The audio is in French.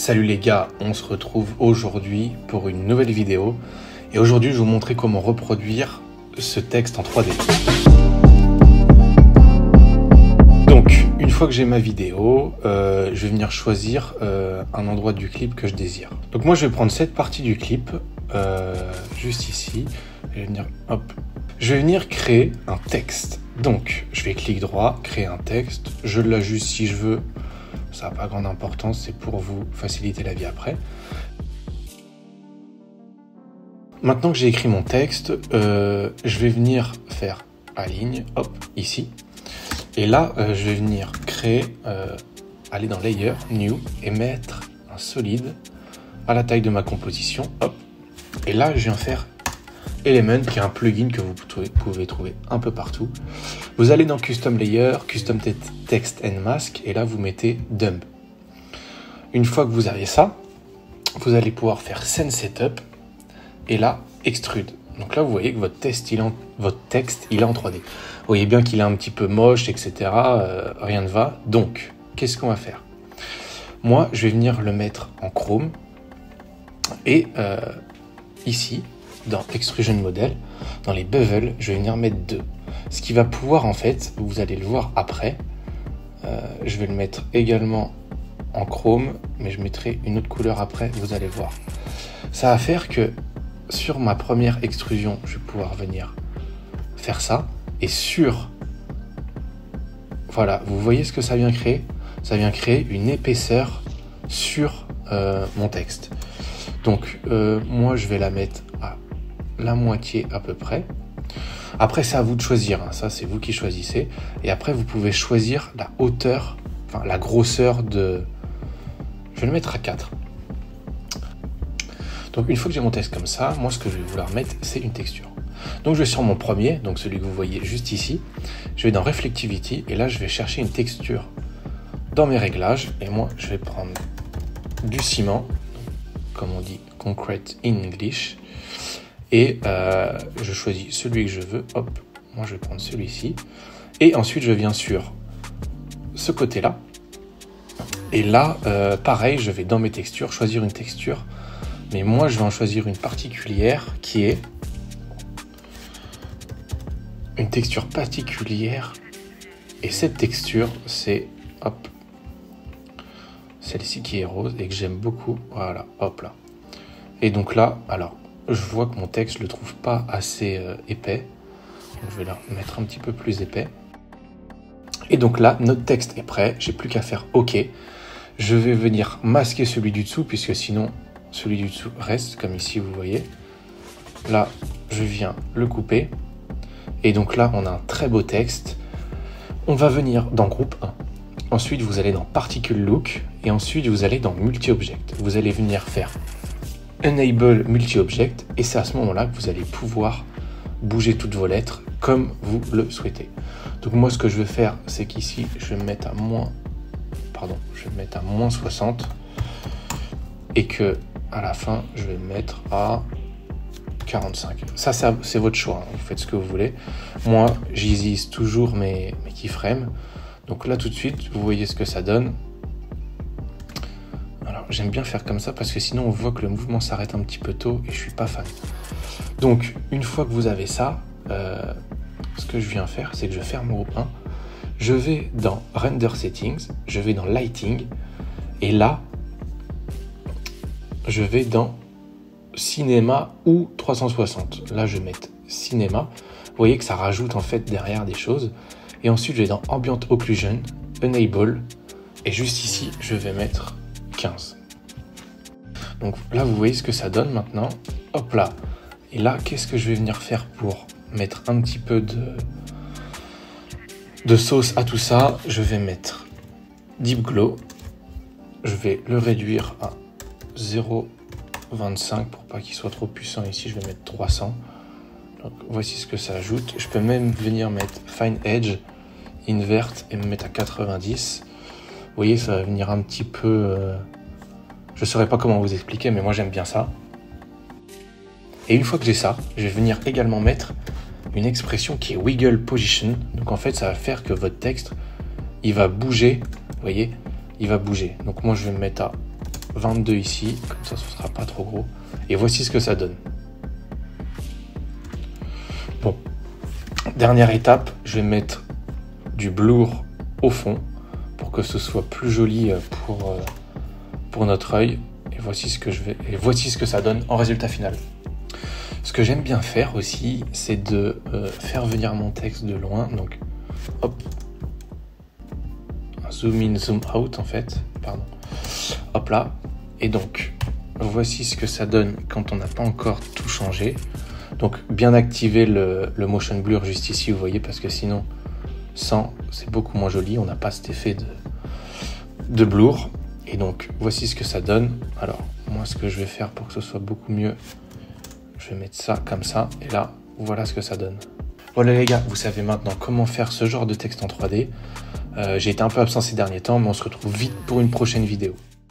Salut les gars, on se retrouve aujourd'hui pour une nouvelle vidéo et aujourd'hui je vais vous montrer comment reproduire ce texte en 3D. Donc une fois que j'ai ma vidéo, je vais venir choisir un endroit du clip que je désire. Donc moi je vais prendre cette partie du clip, juste ici, je vais venir créer un texte. Donc je vais clic droit, créer un texte, je l'ajuste si je veux. Ça n'a pas grande importance, c'est pour vous faciliter la vie après. Maintenant que j'ai écrit mon texte, je vais venir faire aligne, hop, ici. Et là, je vais venir créer, aller dans Layer, New, et mettre un solide à la taille de ma composition, hop. Et là, je viens faire Element, qui est un plugin que vous pouvez trouver un peu partout. Vous allez dans Custom Layer, Custom Text and Mask, et là vous mettez Dump. Une fois que vous avez ça, vous allez pouvoir faire Send Setup, et là Extrude. Donc là vous voyez que votre texte il est en 3D. Vous voyez bien qu'il est un petit peu moche, etc. Rien ne va. Donc, qu'est-ce qu'on va faire? Moi, je vais venir le mettre en Chrome, et ici, dans Extrusion Model, dans les Bevel, je vais venir mettre 2. Ce qui va pouvoir, en fait, vous allez le voir après, je vais le mettre également en chrome, mais je mettrai une autre couleur après, vous allez voir. Ça va faire que sur ma première extrusion, je vais pouvoir venir faire ça, et sur, voilà, vous voyez ce que ça vient créer? Ça vient créer une épaisseur sur mon texte. Donc, moi, je vais la mettre à la moitié à peu près. Après, c'est à vous de choisir, hein. Ça c'est vous qui choisissez. Et après, vous pouvez choisir la hauteur, enfin la grosseur de... Je vais le mettre à 4. Donc une fois que j'ai mon texte comme ça, moi ce que je vais vouloir mettre, c'est une texture. Donc je vais sur mon premier, donc celui que vous voyez juste ici. Je vais dans Reflectivity et là je vais chercher une texture dans mes réglages. Et moi je vais prendre du ciment, comme on dit concrete in English. Et je choisis celui que je veux, hop, moi je vais prendre celui-ci. Et ensuite je viens sur ce côté-là. Et là, pareil, je vais dans mes textures, choisir une texture. Mais moi je vais en choisir une particulière qui est une texture particulière. Et cette texture, c'est, hop, celle-ci qui est rose et que j'aime beaucoup. Voilà, hop là. Et donc là, alors... je vois que mon texte, je le trouve pas assez épais. Donc je vais la mettre un petit peu plus épais. Et donc là, notre texte est prêt. J'ai plus qu'à faire OK. Je vais venir masquer celui du dessous, puisque sinon, celui du dessous reste, comme ici, vous voyez. Là, je viens le couper. Et donc là, on a un très beau texte. On va venir dans Groupe 1. Ensuite, vous allez dans Particle Look. Et ensuite, vous allez dans Multi-Object. Vous allez venir faire Enable Multi-Object, et c'est à ce moment-là que vous allez pouvoir bouger toutes vos lettres comme vous le souhaitez. Donc moi ce que je vais faire, c'est qu'ici je vais me mettre à moins 60 et que à la fin je vais me mettre à 45. Ça c'est votre choix, hein. Vous faites ce que vous voulez. Moi j'utilise toujours mes keyframes. Donc là tout de suite vous voyez ce que ça donne. J'aime bien faire comme ça parce que sinon on voit que le mouvement s'arrête un petit peu tôt et je suis pas fan. Donc une fois que vous avez ça, ce que je viens faire, c'est que je ferme Groupe 1, je vais dans Render Settings, je vais dans Lighting et là je vais dans Cinéma ou 360. Là je vais mettre Cinéma. Vous voyez que ça rajoute en fait derrière des choses. Et ensuite je vais dans Ambient Occlusion, Enable et juste ici je vais mettre 15. Donc là vous voyez ce que ça donne maintenant, hop là. Et là qu'est-ce que je vais venir faire pour mettre un petit peu de sauce à tout ça? Je vais mettre Deep Glow, je vais le réduire à 0,25 pour pas qu'il soit trop puissant. Ici je vais mettre 300. Donc voici ce que ça ajoute. Je peux même venir mettre Fine Edge, Invert et me mettre à 90. Vous voyez, ça va venir un petit peu... je ne saurais pas comment vous expliquer, mais moi j'aime bien ça. Et une fois que j'ai ça, je vais venir également mettre une expression qui est Wiggle Position. Donc en fait, ça va faire que votre texte, il va bouger. Vous voyez, il va bouger. Donc moi, je vais me mettre à 22 ici, comme ça ce sera pas trop gros. Et voici ce que ça donne. Bon, dernière étape, je vais mettre du blur au fond pour que ce soit plus joli pour notre œil. Et voici ce que ça donne en résultat final. Ce que j'aime bien faire aussi, c'est de faire venir mon texte de loin. Donc, hop, zoom in, zoom out en fait. Pardon. Hop là. Et donc, voici ce que ça donne quand on n'a pas encore tout changé. Donc, bien activer le motion blur juste ici, vous voyez, parce que sinon, sans, c'est beaucoup moins joli. On n'a pas cet effet de blur. Et donc, voici ce que ça donne. Alors, moi, ce que je vais faire pour que ce soit beaucoup mieux, je vais mettre ça comme ça. Et là, voilà ce que ça donne. Voilà les gars, vous savez maintenant comment faire ce genre de texte en 3D. J'ai été un peu absent ces derniers temps, mais on se retrouve vite pour une prochaine vidéo.